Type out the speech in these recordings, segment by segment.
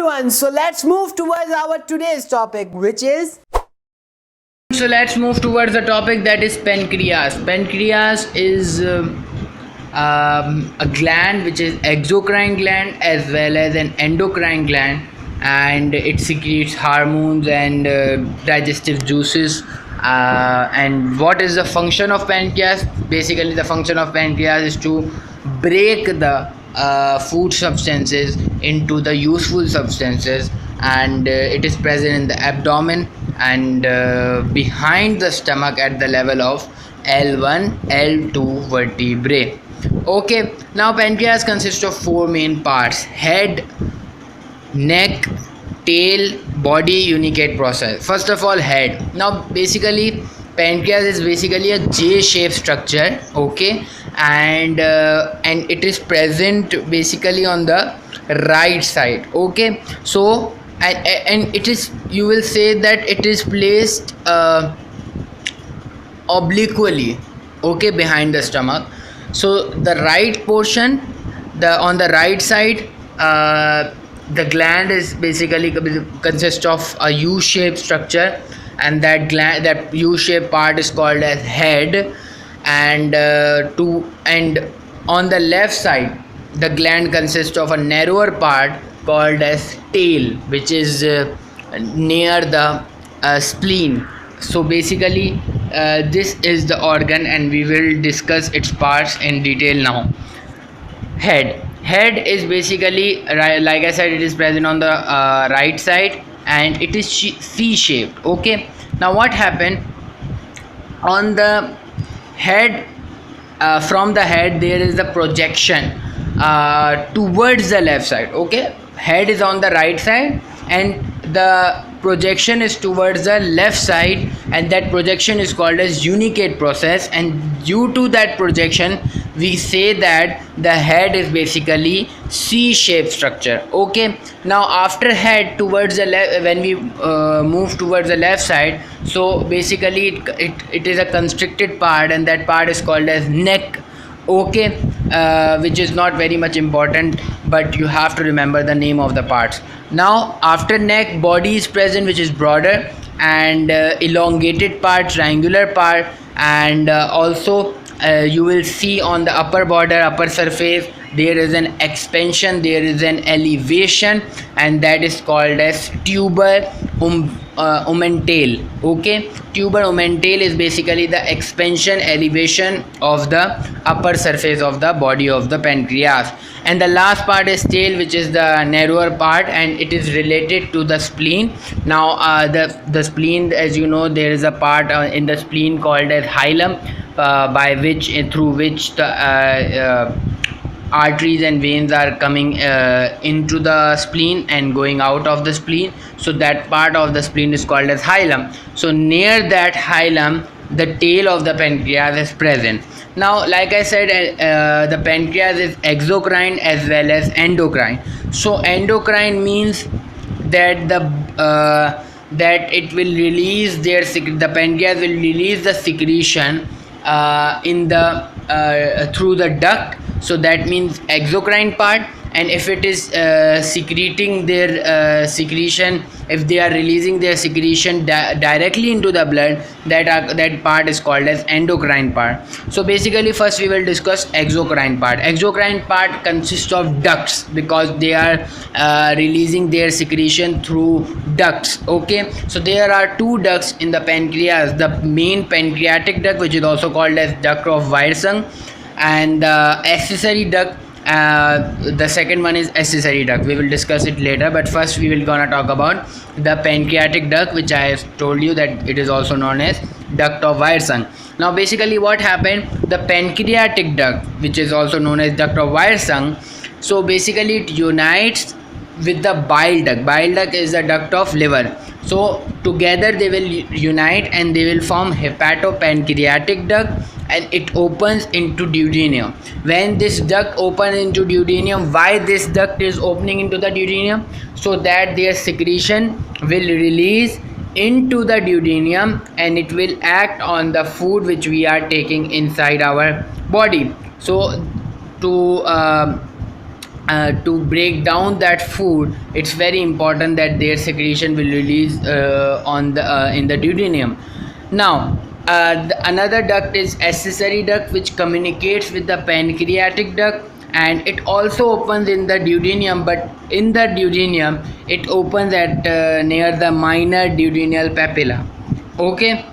everyone, so let's move towards our today's topic, which is So let's move towards the topic that is pancreas. Pancreas is a gland which is exocrine gland as well as an endocrine gland, and it secretes hormones and digestive juices. And what is the function of pancreas? Basically, the function of pancreas is to break the food substances into the useful substances, and it is present in the abdomen and behind the stomach at the level of L1 L2 vertebrae. Okay, now pancreas consists of four main parts: head, neck, tail, body, unicate process. First of all, head. Now basically pancreas is basically a J-shaped structure, okay, and it is present basically on the right side, okay. So and it is, you will say that it is placed obliquely, okay, behind the stomach. So the right portion, the on the right side, the gland is basically consists of a U-shaped structure, and that U-shaped part is called as head. And on the left side, the gland consists of a narrower part called as tail, which is near the spleen. So basically this is the organ, and we will discuss its parts in detail now. Head is basically, like I said, it is present on the right side, and it is C-shaped, okay. Now what happened on the head? From the head there is a projection towards the left side, okay. Head is on the right side and the projection is towards the left side, and that projection is called as unicate process. And due to that projection, we say that the head is basically C-shaped structure, okay. Now after head, towards the left, when we move towards the left side, so basically it is a constricted part, and that part is called as neck, okay, which is not very much important, but you have to remember the name of the parts. Now after neck, body is present, which is broader and elongated part, triangular part, and also you will see on the upper border, upper surface, there is an expansion, there is an elevation, and that is called as tuber omental, okay. Tuber omental is basically the expansion, elevation of the upper surface of the body of the pancreas. And the last part is tail, which is the narrower part, and it is related to the spleen. Now the spleen, as you know, there is a part in the spleen called as hilum, through which the arteries and veins are coming into the spleen and going out of the spleen. So that part of the spleen is called as hilum. So near that hilum, the tail of the pancreas is present. Now like I said, the pancreas is exocrine as well as endocrine. So endocrine means that that it will release the pancreas will release the secretion in the through the duct. So that means exocrine part. And if it is secreting their secretion, if they are releasing their secretion directly into the blood, that part is called as endocrine part. So basically first we will discuss exocrine part. Exocrine part consists of ducts, because they are releasing their secretion through ducts, okay. So there are two ducts in the pancreas: the main pancreatic duct, which is also called as duct of Wirsung, and the accessory duct. The second one is accessory duct. We will discuss it later, but first we will gonna talk about the pancreatic duct, which I have told you that it is also known as duct of Wirsung. Now basically what happened, the pancreatic duct, which is also known as duct of Wirsung, so basically it unites with the bile duct. Bile duct is the duct of liver. So together they will unite and they will form hepatopancreatic duct, and it opens into duodenum. When this duct opens into duodenum, why this duct is opening into the duodenum? So that their secretion will release into the duodenum, and it will act on the food which we are taking inside our body. So to to break down that food, it's very important that their secretion will release on the in the duodenum. Now, another duct is accessory duct, which communicates with the pancreatic duct, and it also opens in the duodenum. But in the duodenum, it opens at near the minor duodenal papilla. Okay,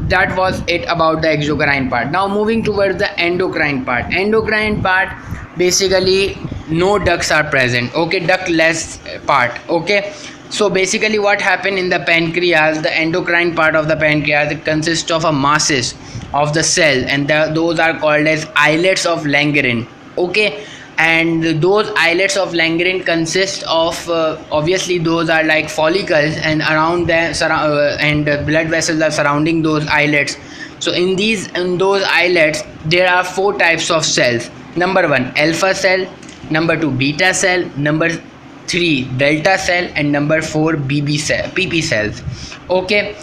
that was it about the exocrine part. Now moving towards the endocrine part. Endocrine part, basically no ducts are present. Okay, ductless part. Okay, so basically what happened in the pancreas, the endocrine part of the pancreas, it consists of a masses of the cell, and those are called as islets of Langerhans. Okay, and those islets of Langerhans consist of obviously those are like follicles, and around them and blood vessels are surrounding those islets. So in those islets there are four types of cells. Number 1, alpha cell. Number 2, beta cell. Number 3, delta cell. And number 4, pp cells. Okay,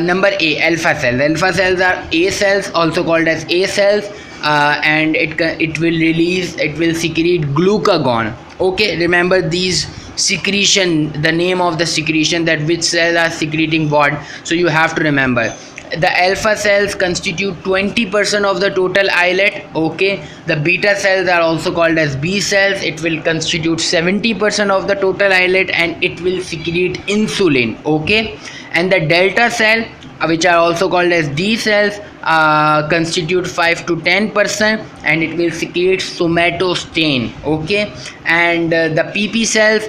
number A, alpha cells. Alpha cells are A cells, also called as A cells. And it will secrete glucagon. Okay, remember these secretion, the name of the secretion, that which cells are secreting what. So you have to remember the alpha cells constitute 20% of the total islet. Okay, the beta cells are also called as B cells. It will constitute 70% of the total islet, and it will secrete insulin. Okay, and the delta cell, which are also called as D cells, constitute 5 to 10%, and it will secrete somatostatin. Okay, and the pp cells,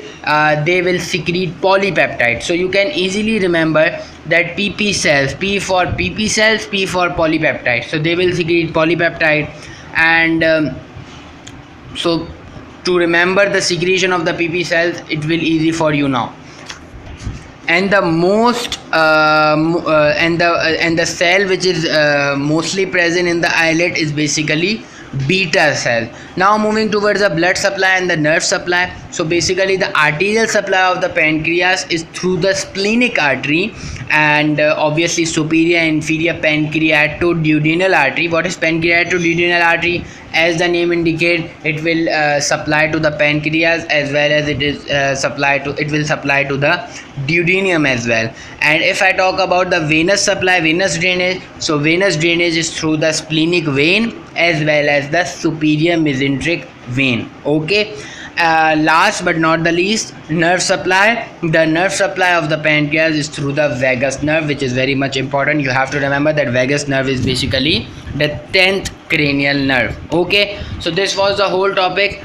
they will secrete polypeptide. So you can easily remember that pp cells, P for pp cells, P for polypeptide, so they will secrete polypeptide. And so to remember the secretion of the pp cells, it will easy for you now. And the most and the cell which is mostly present in the islet is basically beta cell. Now moving towards the blood supply and the nerve supply. So basically the arterial supply of the pancreas is through the splenic artery, and obviously superior and inferior pancreatoduodenal artery. What is pancreatoduodenal artery? As the name indicates, it will supply to the pancreas, as well as it will supply to the duodenum as well. And if I talk about the venous supply, venous drainage, so venous drainage is through the splenic vein as well as the superior mesenteric vein. Okay, last but not the least, nerve supply. The nerve supply of the pancreas is through the vagus nerve, which is very much important. You have to remember that vagus nerve is basically the 10th cranial nerve. Okay, so this was the whole topic.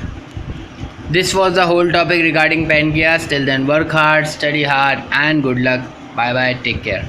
Regarding pancreas. Till then, work hard, study hard, and good luck. Bye bye, take care.